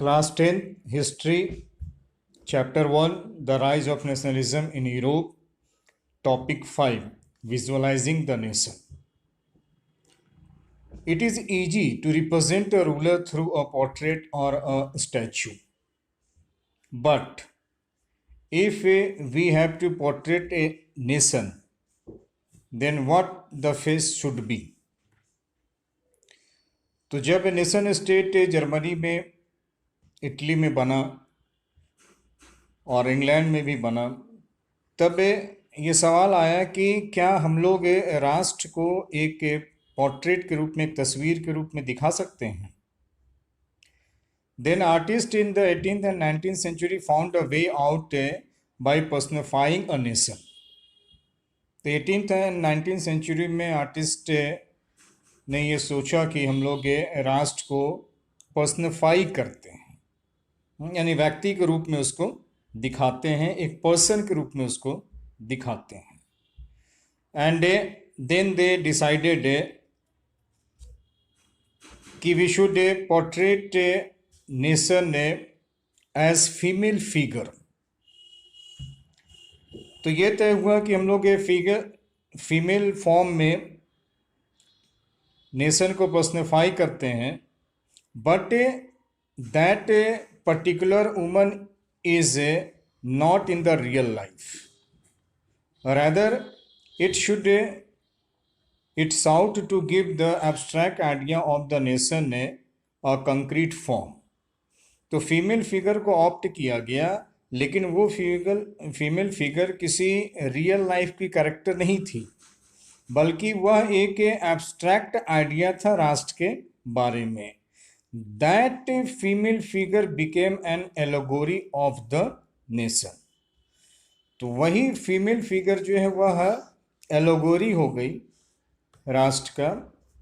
Class 10 History, Chapter 1 The Rise of Nationalism in Europe, Topic 5 Visualizing the Nation. It is easy to represent a ruler through a portrait or a statue. But if we have to portray a nation, then what the face should be? तो जब nation state Germany में, Italy में बना और England में भी बना, तब ये सवाल आया कि क्या हम लोग राष्ट्र को एक पोर्ट्रेट के रूप में, एक तस्वीर के रूप में दिखा सकते हैं. Then artists in the 18th and 19th century found a way out by personifying a nation. तो 18th and 19th century में आर्टिस्ट ने ये सोचा कि हम लोग राष्ट्र को पर्सनफाई करते हैं, यानी व्यक्ति के रूप में उसको दिखाते हैं, एक पर्सन के रूप में उसको दिखाते हैं. एंड देन दे डिसाइडेड कि we should portrait nation as female figure. तो ये तय हुआ कि हम लोग फीमेल फॉर्म में नेशन को पर्सनिफाई करते हैं, but that particular woman is not in the real life. Rather it's out to give the abstract idea of the nation a concrete form. तो फीमेल फिगर को ऑप्ट किया गया, लेकिन वो फीमेल फिगर किसी रियल लाइफ की character नहीं थी, बल्कि वह एक एब्स्ट्रैक्ट आइडिया था राष्ट्र के बारे में. That female figure became an allegory of the nation. तो वही फीमेल फिगर जो है वह एलोगोरी हो गई राष्ट्र का,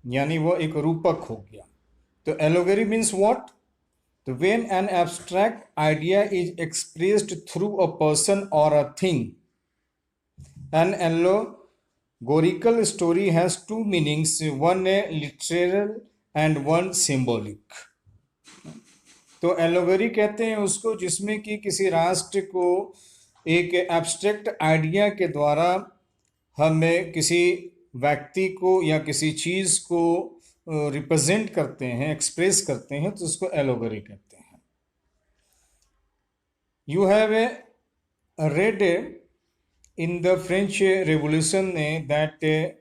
यानी वह एक रूपक हो गया. तो एलोगोरी मीन्स व्हाट? तो when an abstract idea is expressed through a person or a thing, an allegorical story has two meanings, one literal and one symbolic. तो एलोगरी कहते हैं उसको जिसमें कि किसी राष्ट्र को एक एब्स्ट्रैक्ट आइडिया के द्वारा हमें किसी व्यक्ति को या किसी चीज़ को रिप्रेजेंट करते हैं, एक्सप्रेस करते हैं, तो उसको एलोगरी कहते हैं. You have read in the French revolution that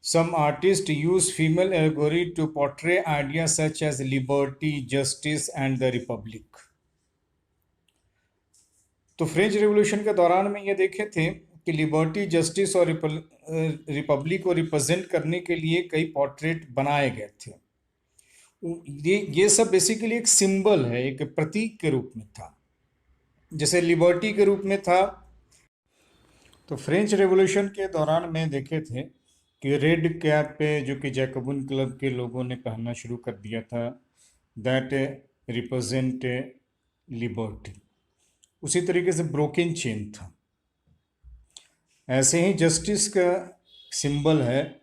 some artists use female allegory to portray ideas such as liberty, justice and the republic. तो फ्रेंच रेवोल्यूशन के दौरान में ये देखे थे कि लिबर्टी, जस्टिस और रिपब्लिक को रिप्रेजेंट करने के लिए कई पोर्ट्रेट बनाए गए थे. ये सब बेसिकली एक सिंबल है, एक प्रतीक के रूप में था. जैसे लिबर्टी के रूप में था, तो फ्रेंच रेवोल्यूशन के दौरान में देखे थे कि रेड कैप पे जो कि जैकबन क्लब के लोगों ने पहनना शुरू कर दिया था, दैट रिप्रेजेंट लिबर्टी. उसी तरीके से ब्रोकन चेन था. ऐसे ही जस्टिस का सिंबल है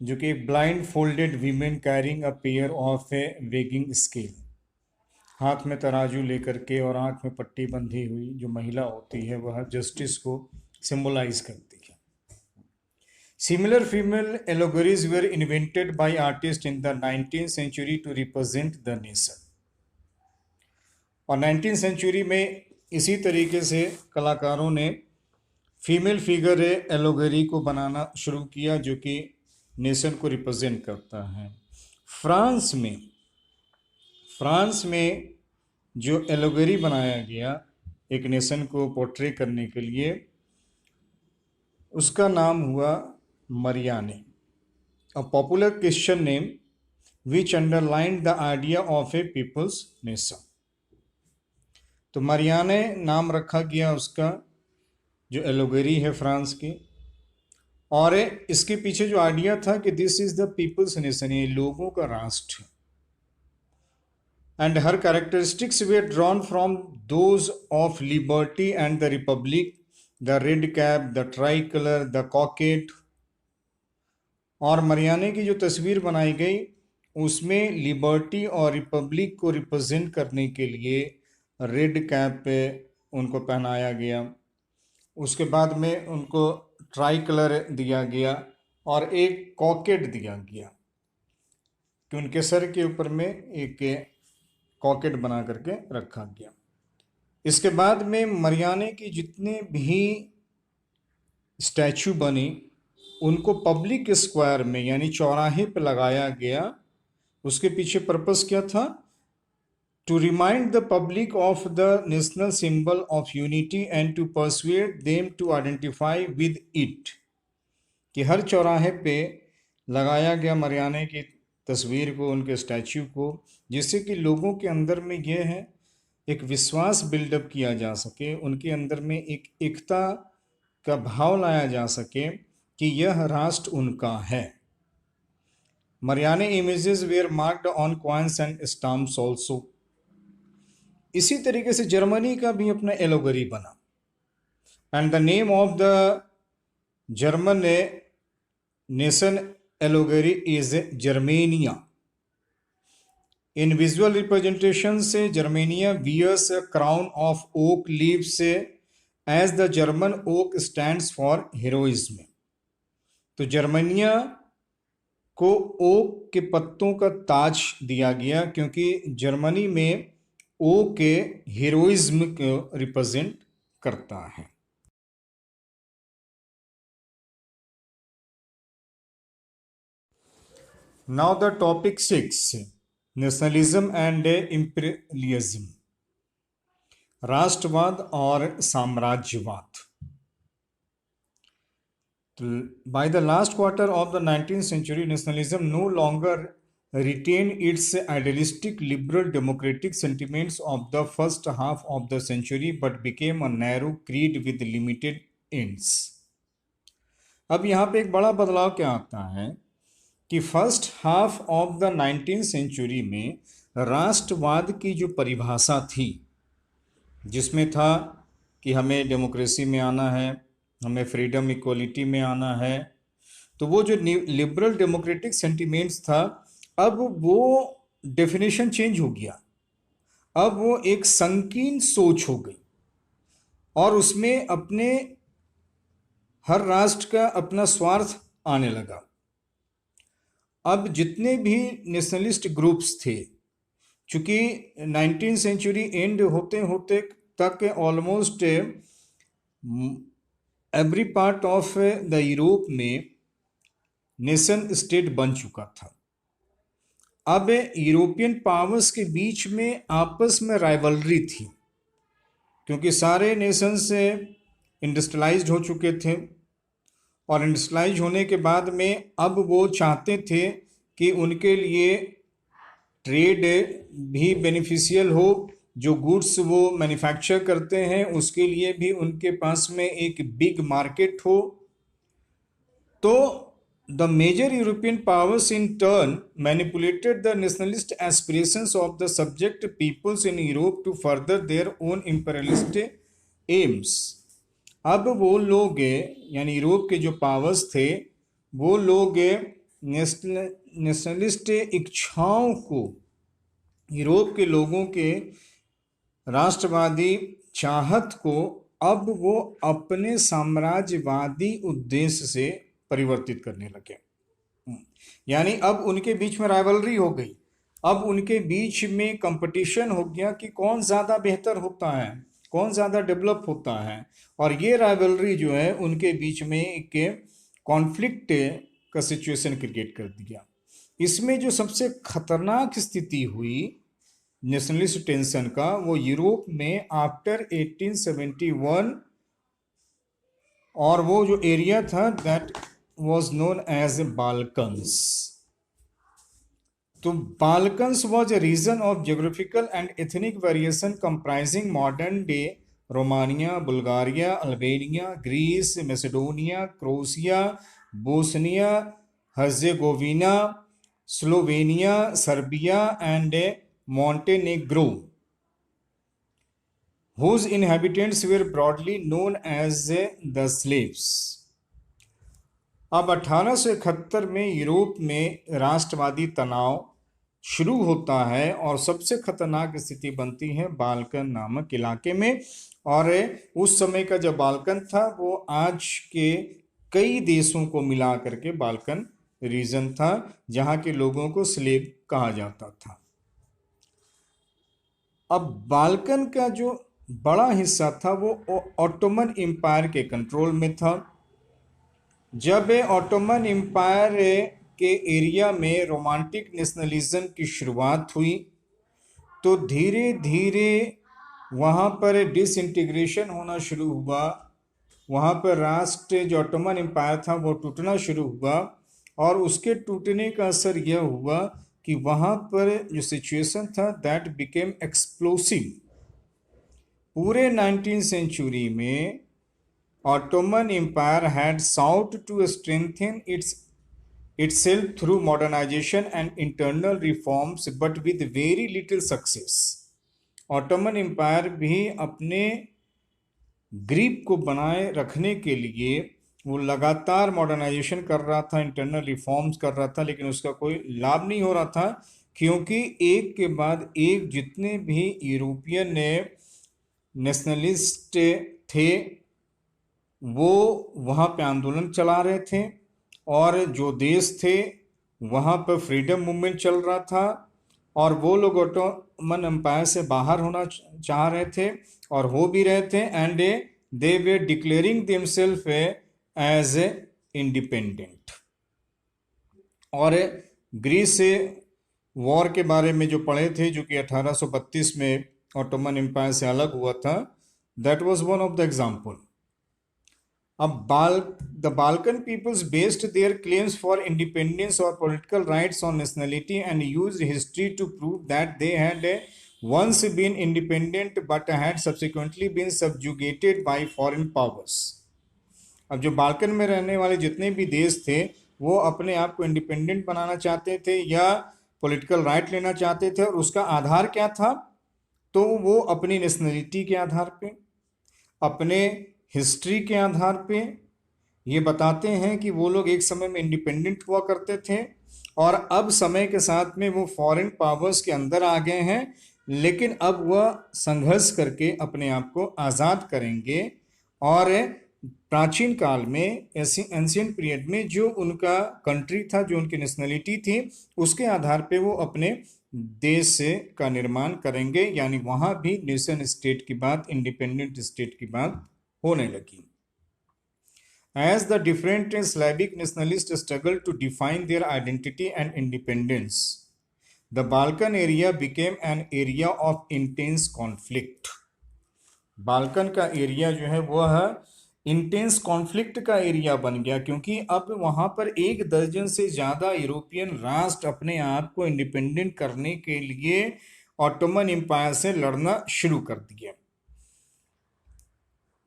जो कि blind folded women carrying a pair of A weighing scale. हाथ में तराजू लेकर के और आंख में पट्टी बंधी हुई जो महिला होती है वह जस्टिस को सिंबलाइज करती है. Similar female allegories were invented by artists in the 19th century to represent the nation. और 19th century में इसी तरीके से कलाकारों ने फीमेल फिगर एलोगरी को बनाना शुरू किया जो कि नेशन को रिप्रेजेंट करता है. फ्रांस में जो एलोगरी बनाया गया एक नेशन को पोर्ट्रे करने के लिए, उसका नाम हुआ मरियाने, a popular Christian name which underlined the idea of a people's nation. तो मरियाने नाम रखा गया उसका जो एलोगरी है फ्रांस की, और इसके पीछे जो आइडिया था कि this is the people's nation, ये लोगों का राष्ट्र. And her characteristics were drawn from those of liberty and the republic, the red cap, the tricolour, the cockade. और मरियाने की जो तस्वीर बनाई गई उसमें लिबर्टी और रिपब्लिक को रिप्रेजेंट करने के लिए रेड कैप पे उनको पहनाया गया। उसके बाद में उनको ट्राई कलर दिया गया और एक कॉकेट दिया गया कि उनके सर के ऊपर में एक कॉकेट बना करके रखा गया। इसके बाद में मरियाने की जितने भी स्टैचू बनी उनको पब्लिक स्क्वायर में यानी चौराहे पे लगाया गया। उसके पीछे पर्पस क्या था? To remind the public of the national symbol of unity and to persuade them to identify with it, कि हर चौराहे पे लगाया गया मरियाने की तस्वीर को, उनके स्टैचू को, जिससे कि लोगों के अंदर में यह है एक विश्वास बिल्डअप किया जा सके, उनके अंदर में एक एकता का भाव लाया जा सके कि यह राष्ट्र उनका है। Marianne images were marked on coins and stamps also. इसी तरीके से जर्मनी का भी अपना एलोगरी बना, and the name of the German nation allegory is Germania. In visual representation से Germania wears a crown of oak leaves as the German oak stands for heroism. तो Germania को ओक के पत्तों का ताज दिया गया क्योंकि जर्मनी में ओक के हीरोइज्म को रिप्रेजेंट करता है। Now the topic 6, nationalism and imperialism, राष्ट्रवाद और साम्राज्यवाद। By the last quarter of the 19th century, nationalism no longer retained its idealistic liberal democratic sentiments of the first half of the century but became a narrow creed with limited ends. अब यहाँ पे एक बड़ा बदलाव क्या आता है कि first half of the 19th century में राष्ट्रवाद की जो परिभाषा थी, जिसमें था कि हमें डेमोक्रेसी में आना है, हमें फ्रीडम इक्वलिटी में आना है, तो वो जो लिबरल डेमोक्रेटिक सेंटिमेंट्स था, अब वो डेफिनेशन चेंज हो गया। अब वो एक संकीर्ण सोच हो गई और उसमें अपने हर राष्ट्र का अपना स्वार्थ आने लगा। अब जितने भी नेशनलिस्ट ग्रुप्स थे, चूंकि 19th सेंचुरी एंड होते होते तक almost every part of the Europe में नेशन स्टेट बन चुका था। अब यूरोपियन पावर्स के बीच में आपस में राइवलरी थी क्योंकि सारे नेशंस इंडस्ट्रियलाइज्ड हो चुके थे और इंडस्ट्रियलाइज होने के बाद में अब वो चाहते थे कि उनके लिए ट्रेड भी बेनिफिशियल हो, जो गुड्स वो मैन्युफैक्चर करते हैं उसके लिए भी उनके पास में एक बिग मार्केट हो। तो the major European powers in turn manipulated the nationalist aspirations of the subject peoples in Europe to further their own imperialist aims. अब वो लोग यानी यूरोप के जो पावर्स थे वो लोग नेशनलिस्ट इच्छाओं को, यूरोप के लोगों के राष्ट्रवादी चाहत को अब वो अपने साम्राज्यवादी उद्देश्य से परिवर्तित करने लगे। यानी अब उनके बीच में राइवलरी हो गई, अब उनके बीच में कंपटीशन हो गया कि कौन ज़्यादा बेहतर होता है, कौन ज़्यादा डेवलप होता है, और ये राइवलरी जो है उनके बीच में एक कॉन्फ्लिक्ट का सिचुएशन क्रिएट कर दिया। इसमें जो सबसे खतरनाक स्थिति हुई नेशनलिस्ट टेंशन का, वो यूरोप में आफ्टर 1871, और वो जो एरिया था that was known as Balkans. तो Balkans was a region of geographical and ethnic variation comprising modern day Romania, Bulgaria, Albania, Greece, Macedonia, Croatia, Bosnia Herzegovina, Slovenia, Serbia and Montenegro, whose inhabitants were broadly known as the slaves. अब 1871 में Europe में राष्ट्रवादी तनाव शुरू होता है और सबसे खतरनाक स्थिति बनती है बाल्कन नामक इलाके में। और उस समय का जो बाल्कन था वो आज के कई देशों को मिला करके बाल्कन रीजन था, जहां के लोगों को स्लेव कहा जाता था। अब बाल्कन का जो बड़ा हिस्सा था वो ऑटोमन एम्पायर के कंट्रोल में था। जब ऑटोमन एम्पायर के एरिया में रोमांटिक नेशनलिज्म की शुरुआत हुई तो धीरे धीरे वहाँ पर डिसइंटीग्रेशन होना शुरू हुआ। वहाँ पर राष्ट्र जो ऑटोमन एम्पायर था वो टूटना शुरू हुआ और उसके टूटने का असर यह हुआ कि वहाँ पर जो सिचुएशन था दैट बिकेम एक्सप्लोसिव। पूरे 19th सेंचुरी में Ottoman Empire had sought to strengthen itself through modernization and internal reforms, but with very little success. Ottoman Empire भी अपने ग्रिप को बनाए रखने के लिए वो लगातार मॉडर्नाइजेशन कर रहा था, इंटरनल रिफॉर्म्स कर रहा था, लेकिन उसका कोई लाभ नहीं हो रहा था, क्योंकि एक के बाद एक जितने भी यूरोपियन नेशनलिस्ट थे वो वहाँ पे आंदोलन चला रहे थे और जो देश थे वहाँ पर फ्रीडम मूवमेंट चल रहा था और वो लोग ऑटोमन एम्पायर से बाहर होना चाह रहे थे और हो भी रहे थे। And they were declaring themselves as independent. और ग्रीस से वॉर के बारे में जो पढ़े थे जो कि 1832 में ऑटोमन एम्पायर से अलग हुआ था, that was one of the example. अब the Balkan peoples based their claims for independence or political rights on nationality and used history to prove that they had once been independent but had subsequently been subjugated by foreign powers. अब जो Balkan में रहने वाले जितने भी देश थे वो अपने आप को इंडिपेंडेंट बनाना चाहते थे या पॉलिटिकल राइट लेना चाहते थे, और उसका आधार क्या था? तो वो अपनी नेशनलिटी के आधार पे, अपने हिस्ट्री के आधार पे ये बताते हैं कि वो लोग एक समय में इंडिपेंडेंट हुआ करते थे और अब समय के साथ में वो फॉरेन पावर्स के अंदर आ गए हैं, लेकिन अब वह संघर्ष करके अपने आप को आज़ाद करेंगे। और प्राचीन काल में एंशिएंट पीरियड में जो उनका कंट्री था, जो उनकी नेशनलिटी थी, उसके आधार पे वो अपने देश का निर्माण करेंगे, यानी वहाँ भी नेशन स्टेट की बात, इंडिपेंडेंट स्टेट की बात होने लगी। As the different Slavic nationalists struggled to define their identity and independence, the Balkan area became an area of intense conflict. Balkan का एरिया जो है वह इंटेंस कॉन्फ्लिक्ट का एरिया बन गया, क्योंकि अब वहाँ पर 1 दर्जन से ज़्यादा यूरोपियन राष्ट्र अपने आप को इंडिपेंडेंट करने के लिए ऑटोमन एम्पायर से लड़ना शुरू कर दिए।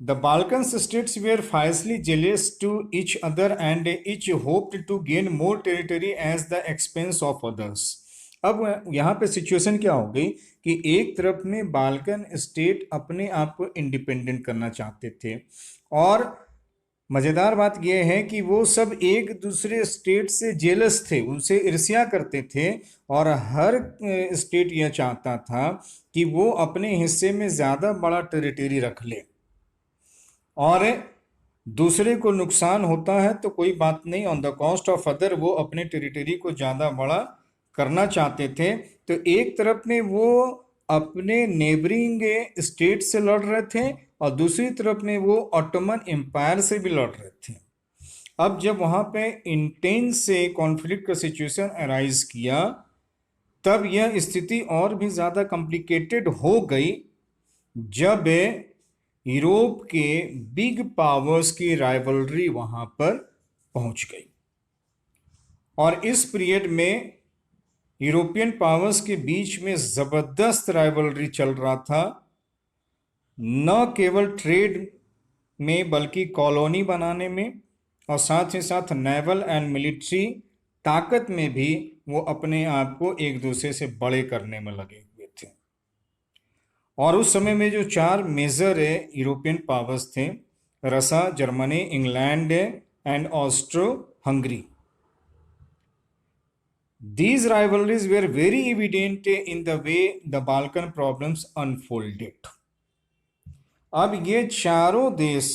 The Balkan states were fiercely jealous to each other and each hoped to gain more territory at the expense of others. अब यहाँ पे सिचुएशन क्या हो गई कि एक तरफ में बाल्कन स्टेट अपने आप को इंडिपेंडेंट करना चाहते थे, और मज़ेदार बात यह है कि वो सब एक दूसरे स्टेट से जेलस थे, उनसे ईर्ष्या करते थे, और हर स्टेट यह चाहता था कि वो अपने हिस्से में ज़्यादा बड़ा टेरिटरी रख ले, और दूसरे को नुकसान होता है तो कोई बात नहीं, on the cost of other वो अपने टेरिटरी को ज़्यादा बड़ा करना चाहते थे। तो एक तरफ में वो अपने नेबरिंग स्टेट से लड़ रहे थे और दूसरी तरफ में वो ऑटोमन एम्पायर से भी लड़ रहे थे। अब जब वहाँ पे इंटेंस से कॉन्फ्लिक्ट का सिचुएशन अराइज किया तब यह स्थिति और भी ज़्यादा कॉम्प्लिकेटेड हो गई जब यूरोप के बिग पावर्स की राइवलरी वहाँ पर पहुँच गई। और इस पीरियड में यूरोपियन पावर्स के बीच में ज़बरदस्त राइवलरी चल रहा था, न केवल ट्रेड में बल्कि कॉलोनी बनाने में, और साथ ही साथ नेवल एंड मिलिट्री ताकत में भी वो अपने आप को एक दूसरे से बड़े करने में लगे हुए थे। और उस समय में जो 4 मेजर यूरोपियन पावर्स थे, रसा, Germany, England and Austro Hungary, These rivalries were very evident in the way the Balkan problems unfolded. अब ये चारों देश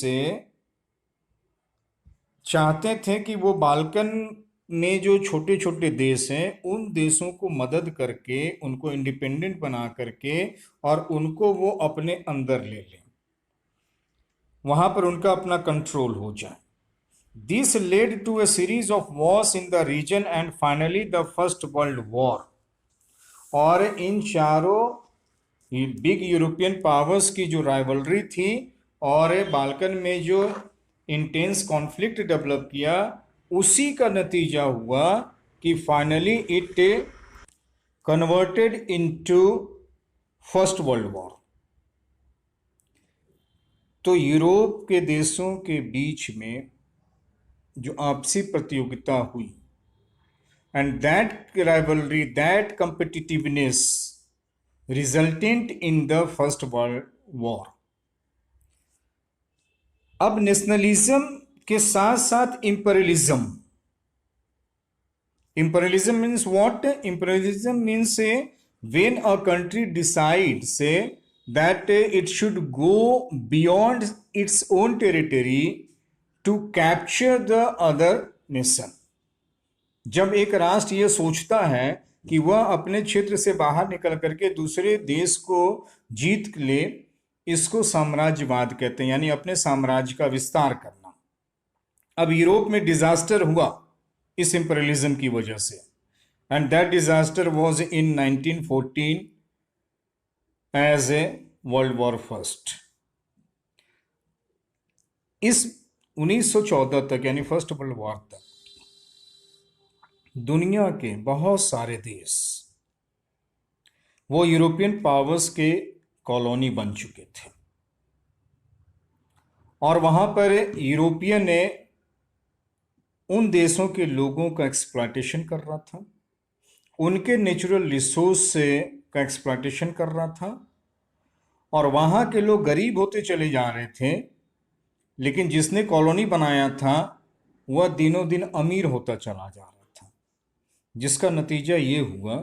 चाहते थे कि वो बाल्कन में जो छोटे छोटे देश हैं उन देशों को मदद करके उनको इंडिपेंडेंट बना करके और उनको वो अपने अंदर ले लें, वहां पर उनका अपना कंट्रोल हो जाए. This led to a series of wars in the region and finally the First World War. और इन चारों बिग यूरोपियन पावर्स की जो राइवलरी थी और बाल्कन में जो इंटेंस कॉन्फ्लिक्ट डेवलप किया, उसी का नतीजा हुआ कि finally it converted into first world war. तो यूरोप के देशों के बीच में जो आपसी प्रतियोगिता हुई, and that rivalry, that competitiveness resultant in the first world war. अब नेशनलिज्म के साथ साथ imperialism. Imperialism means what? Imperialism means when a country decides that it should go beyond its own territory to capture the other nation. जब एक राष्ट्र यह सोचता है कि वह अपने क्षेत्र से बाहर निकल करके दूसरे देश को जीत ले, इसको साम्राज्यवाद कहते हैं, यानी अपने साम्राज्य का विस्तार करना. अब यूरोप में डिजास्टर हुआ इस इंपीरियलिज्म की वजह से, and that disaster was in 1914 as a world war first. इस 1914 तक यानी फर्स्ट वर्ल्ड वॉर तक दुनिया के बहुत सारे देश वो यूरोपियन पावर्स के कॉलोनी बन चुके थे और वहां पर यूरोपियन ने उन देशों के लोगों का एक्सप्लॉयटेशन कर रहा था, उनके नेचुरल रिसोर्स से का एक्सप्लॉयटेशन कर रहा था, और वहां के लोग गरीब होते चले जा रहे थे, लेकिन जिसने कॉलोनी बनाया था वह दिनों दिन अमीर होता चला जा रहा था, जिसका नतीजा ये हुआ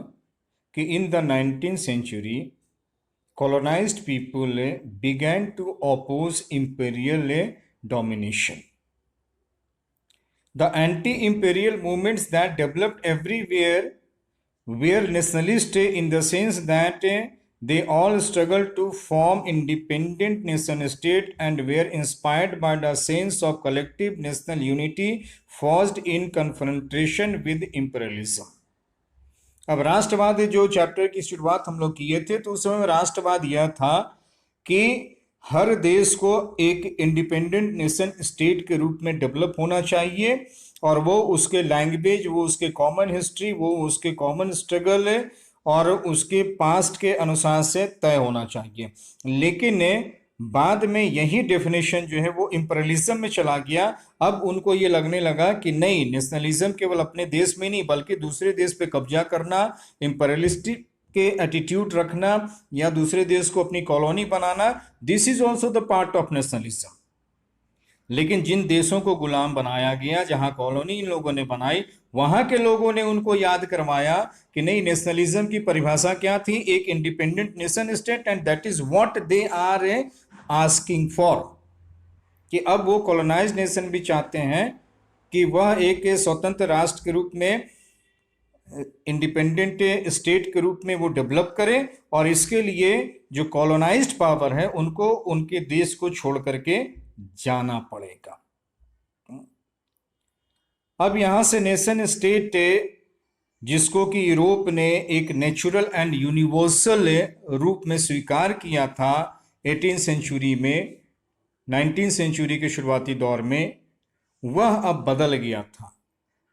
कि in the 19th century colonized people began to oppose imperial domination. The anti-imperial movements that developed everywhere were nationalist in the sense that they all struggled to form independent nation state and were inspired by the sense of collective national unity forged in confrontation with imperialism. अब राष्ट्रवाद जो chapter की शुरुआत हम लोग किए थे, तो उस समय राष्ट्रवाद यह था कि हर देश को एक इंडिपेंडेंट नेशन स्टेट के रूप में डेवलप होना चाहिए, और वो उसके लैंग्वेज, वो उसके कॉमन हिस्ट्री, वो उसके कॉमन स्ट्रगल और उसके पास्ट के अनुसार से तय होना चाहिए. लेकिन बाद में यही डेफिनेशन जो है वो इंपीरियलिज्म में चला गया. अब उनको ये लगने लगा कि नहीं, नेशनलिज्म केवल अपने देश में नहीं बल्कि दूसरे देश पे कब्जा करना, इंपीरियलिस्टिक के एटीट्यूड रखना या दूसरे देश को अपनी colony banana, this is also the part of nationalism. लेकिन जिन देशों को गुलाम बनाया गया, जहां कॉलोनी इन लोगों ने बनाई, वहां के लोगों ने उनको याद करवाया कि नहीं, नेशनलिज्म की परिभाषा क्या थी? एक independent nation state, and that is what they are asking for. कि अब वो कॉलोनाइज्ड नेशन भी चाहते हैं कि वह एक स्वतंत्र राष्ट्र के रूप में, इंडिपेंडेंट स्टेट के रूप में वो डेवलप करें, और इसके लिए जो कॉलोनाइज्ड पावर है उनको उनके देश को छोड़ करके जाना पड़ेगा. अब यहां से नेशन स्टेट जिसको कि यूरोप ने एक नेचुरल एंड यूनिवर्सल रूप में स्वीकार किया था 18th सेंचुरी में, 19th सेंचुरी के शुरुआती दौर में, वह अब बदल गया था.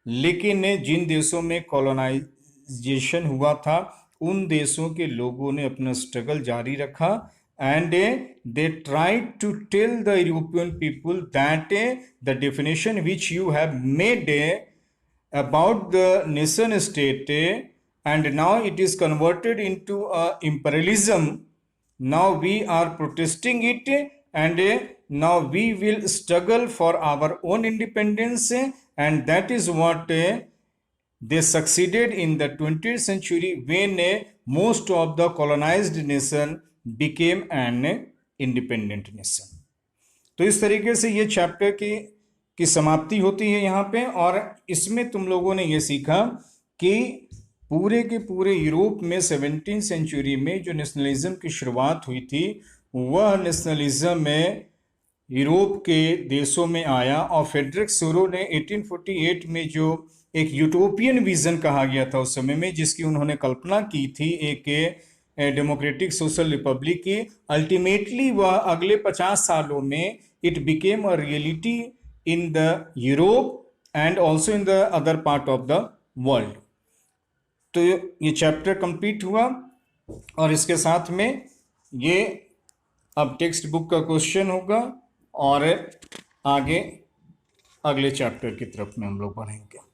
लेकिन जिन देशों में कॉलोनाइजेशन हुआ था उन देशों के लोगों ने अपना स्ट्रगल जारी रखा, and they tried to tell the European people that the definition which you have made about the nation state and now it is converted into imperialism, now we are protesting it, and now we will struggle for our own independence, and that is what they succeeded in the 20th century when most of the colonized nation became an independent nation. तो इस तरीके से ये chapter की समाप्ति होती है यहाँ पे। और इसमें तुम लोगों ने ये सीखा कि पूरे के पूरे यूरोप में 17th सेंचुरी में जो नेशनलिज्म की शुरुआत हुई थी, वह नेशनलिज्म में यूरोप के देशों में आया। और फ्रेडरिक सोरो ने 1848 में जो एक यूटोपियन विजन कहा गया था उस समय में, जिसकी उन्होंने कल्पना की थी एक डेमोक्रेटिक सोशल रिपब्लिक की, अल्टीमेटली वह अगले 50 सालों में it became a reality in the Europe and also in the other part of the world. तो ये चैप्टर कंप्लीट हुआ और इसके साथ में ये अब टेक्स्ट बुक का क्वेश्चन होगा और आगे अगले चैप्टर की तरफ में हम लोग बढ़ेंगे।